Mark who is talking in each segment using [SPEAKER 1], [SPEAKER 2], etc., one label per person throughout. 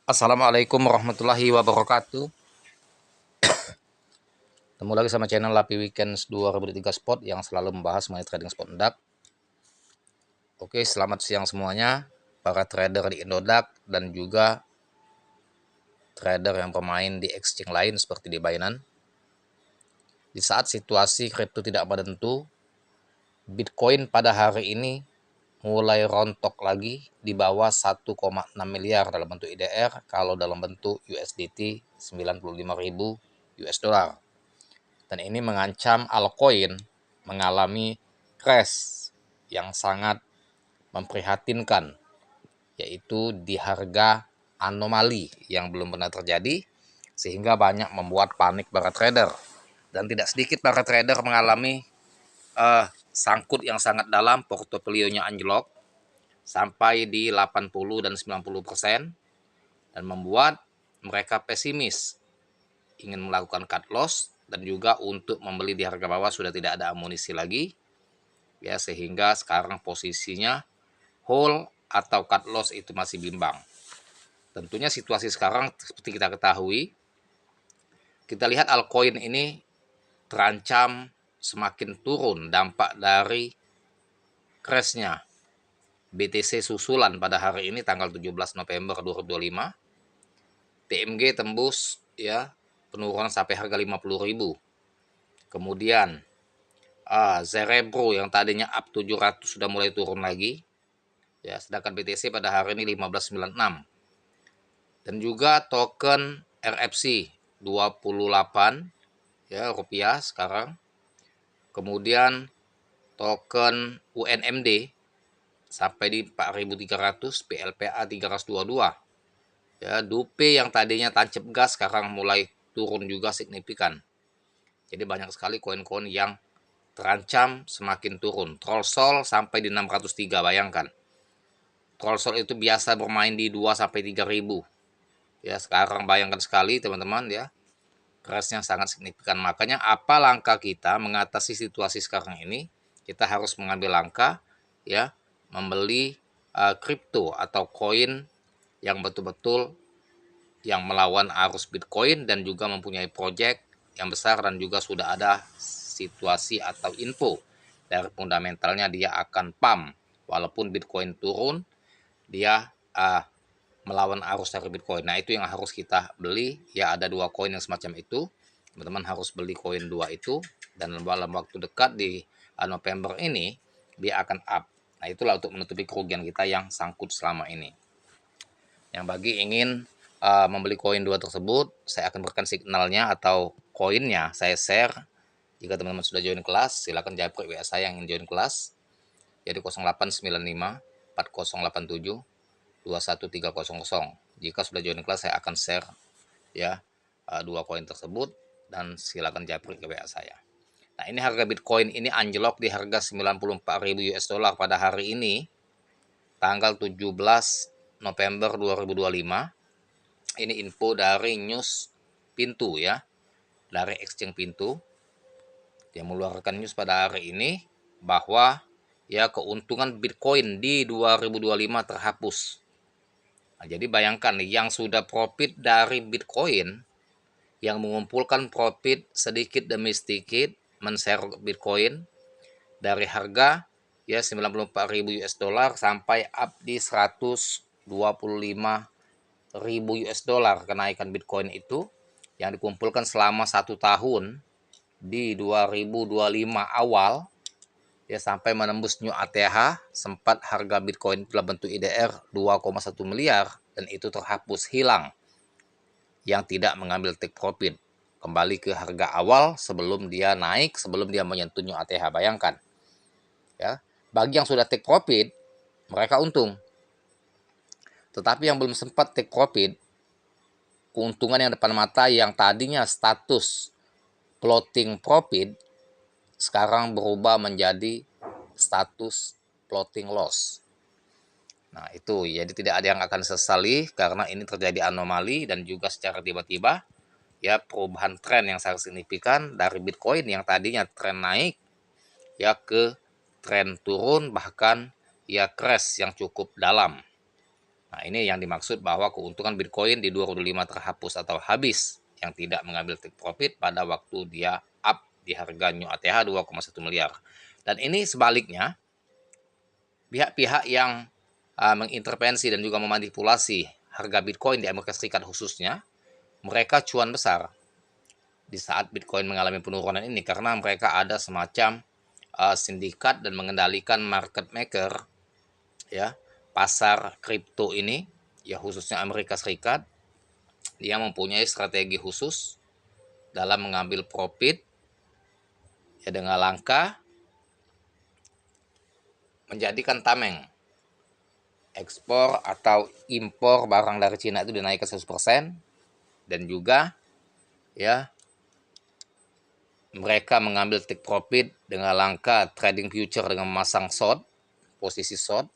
[SPEAKER 1] Assalamualaikum warahmatullahi wabarakatuh. Ketemu lagi sama channel Lapi Weekends 2003 Spot yang selalu membahas mengenai trading spot Indodax. Oke, selamat siang semuanya para trader di Indodax dan juga trader yang bermain di exchange lain seperti di Binance. Di saat situasi kripto tidak menentu, Bitcoin pada hari ini mulai rontok lagi di bawah 1,6 miliar dalam bentuk IDR, kalau dalam bentuk USDT 95.000 US dollar. Dan ini mengancam altcoin mengalami crash yang sangat memprihatinkan, yaitu di harga anomali yang belum pernah terjadi, sehingga banyak membuat panik para trader. Dan tidak sedikit para trader mengalami sangkut yang sangat dalam, portofolionya anjlok sampai di 80 dan 90%, dan membuat mereka pesimis, ingin melakukan cut loss, dan juga untuk membeli di harga bawah sudah tidak ada amunisi lagi, ya, sehingga sekarang posisinya hold atau cut loss itu masih bimbang. Tentunya situasi sekarang seperti kita ketahui, kita lihat altcoin ini terancam semakin turun dampak dari crashnya BTC susulan pada hari ini tanggal 17 November 2025. TMG tembus ya penurunan sampai harga 50.000. Kemudian Zerebro yang tadinya up 700 sudah mulai turun lagi. Ya, sedangkan BTC pada hari ini 1596. Dan juga token RFC 28 ya rupiah sekarang. Kemudian token UNMD sampai di 4.300, PLPA 322. Ya, Dupe yang tadinya tancap gas sekarang mulai turun juga signifikan. Jadi banyak sekali koin-koin yang terancam semakin turun. Trollsol sampai di 603, bayangkan. Trollsol itu biasa bermain di 2 sampai 3.000. Ya, sekarang bayangkan sekali teman-teman ya. Crashnya sangat signifikan. Makanya apa langkah kita mengatasi situasi sekarang ini? Kita harus mengambil langkah ya, membeli kripto atau koin yang betul-betul yang melawan arus Bitcoin dan juga mempunyai project yang besar, dan juga sudah ada situasi atau info dari fundamentalnya dia akan pump. Walaupun Bitcoin turun, dia melawan arus dari Bitcoin. Nah, itu yang harus kita beli. Ya, ada dua koin yang semacam itu. Teman-teman harus beli koin dua itu, dan dalam waktu dekat di November ini dia akan up. Nah, itulah untuk menutupi kerugian kita yang sangkut selama ini. Yang bagi ingin membeli koin dua tersebut, saya akan berikan signalnya atau koinnya saya share. Jika teman-teman sudah join kelas, silakan japri WA saya yang ingin join kelas. Jadi 0895 4087 21300. Jika sudah join kelas, saya akan share ya dua koin tersebut, dan silakan japri ke WA saya. Nah, ini harga Bitcoin ini anjlok di harga 94.000 US dollar pada hari ini tanggal 17 November 2025. Ini info dari news Pintu ya, dari exchange Pintu yang mengeluarkan news pada hari ini bahwa ya keuntungan Bitcoin di 2025 terhapus. Nah, jadi bayangkan nih, yang sudah profit dari Bitcoin, yang mengumpulkan profit sedikit demi sedikit, men-share Bitcoin dari harga ya 94.000 US dollar sampai up di 125.000 US dollar kenaikan Bitcoin itu, yang dikumpulkan selama 1 tahun di 2025 awal ya, sampai menembus new ATH. Sempat harga Bitcoin dalam bentuk IDR 2,1 miliar, dan itu terhapus, hilang. Yang tidak mengambil take profit kembali ke harga awal sebelum dia naik, sebelum dia menyentuh new ATH. Bayangkan ya, bagi yang sudah take profit mereka untung, tetapi yang belum sempat take profit, keuntungan yang depan mata yang tadinya status floating profit sekarang berubah menjadi status floating loss. Nah, itu jadi tidak ada yang akan sesali karena ini terjadi anomali dan juga secara tiba-tiba ya, perubahan tren yang sangat signifikan dari Bitcoin yang tadinya tren naik ya ke tren turun, bahkan ya crash yang cukup dalam. Nah, ini yang dimaksud bahwa keuntungan Bitcoin di 2005 terhapus atau habis yang tidak mengambil take profit pada waktu dia up di harga new ATH 2,1 miliar. Dan ini sebaliknya, pihak-pihak yang mengintervensi dan juga memanipulasi harga Bitcoin di Amerika Serikat khususnya, mereka cuan besar di saat Bitcoin mengalami penurunan ini karena mereka ada semacam sindikat dan mengendalikan market maker, ya, pasar kripto ini, ya khususnya Amerika Serikat, dia mempunyai strategi khusus dalam mengambil profit, ya, dengan langkah menjadikan tameng ekspor atau impor barang dari Cina itu dinaikkan 100%, dan juga, ya, mereka mengambil take profit dengan langkah trading future dengan memasang short, posisi short,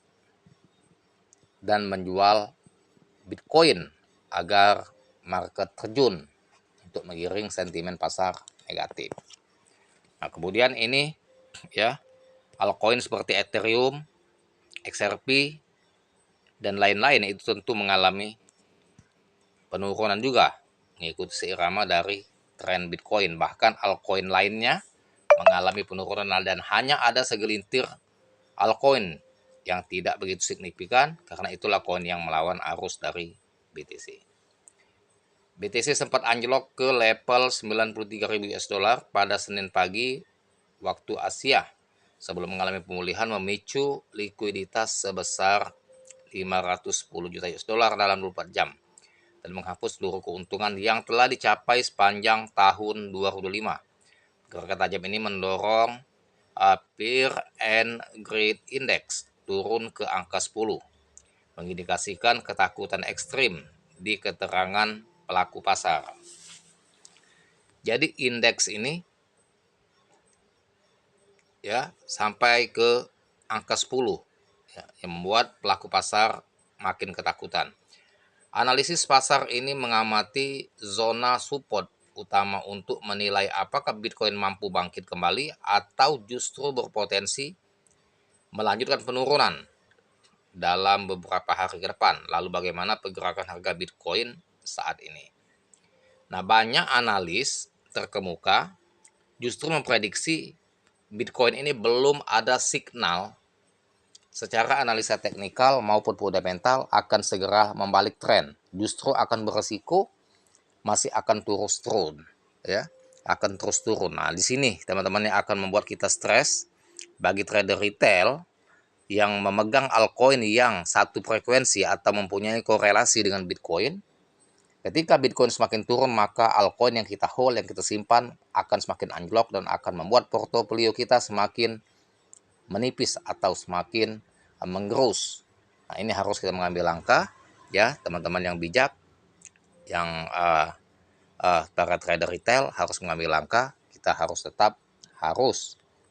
[SPEAKER 1] dan menjual Bitcoin agar market terjun untuk mengiring sentimen pasar negatif. Nah, kemudian ini, ya, altcoin seperti Ethereum, XRP, dan lain-lain itu tentu mengalami penurunan juga mengikuti seirama dari tren Bitcoin. Bahkan altcoin lainnya mengalami penurunan dan hanya ada segelintir altcoin yang tidak begitu signifikan karena itulah koin yang melawan arus dari BTC. BTC sempat anjlok ke level 93.000 US dollar pada Senin pagi waktu Asia sebelum mengalami pemulihan memicu likuiditas sebesar 510 juta US dollar dalam 24 jam dan menghapus seluruh keuntungan yang telah dicapai sepanjang tahun 2005. Gerakan tajam ini mendorong Fear and Greed Index turun ke angka 10, mengindikasikan ketakutan ekstrim di keterangan pelaku pasar. Jadi indeks ini, ya, sampai ke angka 10, ya, yang membuat pelaku pasar makin ketakutan. Analisis pasar ini mengamati zona support utama untuk menilai apakah Bitcoin mampu bangkit kembali atau justru berpotensi melanjutkan penurunan dalam beberapa hari ke depan. Lalu bagaimana pergerakan harga Bitcoin saat ini? Nah, banyak analis terkemuka justru memprediksi Bitcoin ini belum ada signal secara analisa teknikal maupun fundamental akan segera membalik tren. Justru akan beresiko masih akan terus turun, ya, akan terus turun. Nah, di sini teman-teman yang akan membuat kita stres bagi trader retail yang memegang altcoin yang satu frekuensi atau mempunyai korelasi dengan Bitcoin. Ketika Bitcoin semakin turun, maka altcoin yang kita hold, yang kita simpan akan semakin anjlok dan akan membuat portofolio kita semakin menipis atau semakin menggerus. Nah, ini harus kita mengambil langkah, ya, teman-teman yang bijak, yang para trader retail harus mengambil langkah. Kita harus tetap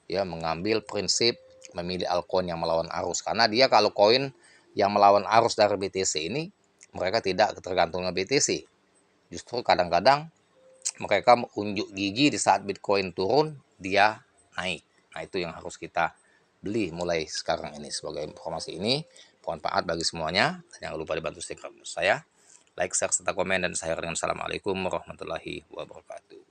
[SPEAKER 1] ya mengambil prinsip memilih altcoin yang melawan arus, karena dia kalau koin yang melawan arus dari BTC ini mereka tidak tergantung dengan BTC. Justru kadang-kadang mereka unjuk gigi di saat Bitcoin turun dia naik. Nah, itu yang harus kita beli mulai sekarang ini. Sebagai informasi ini bermanfaat bagi semuanya, dan jangan lupa dibantu subscribe saya, like, share, serta komen, dan saya dengan assalamualaikum warahmatullahi wabarakatuh.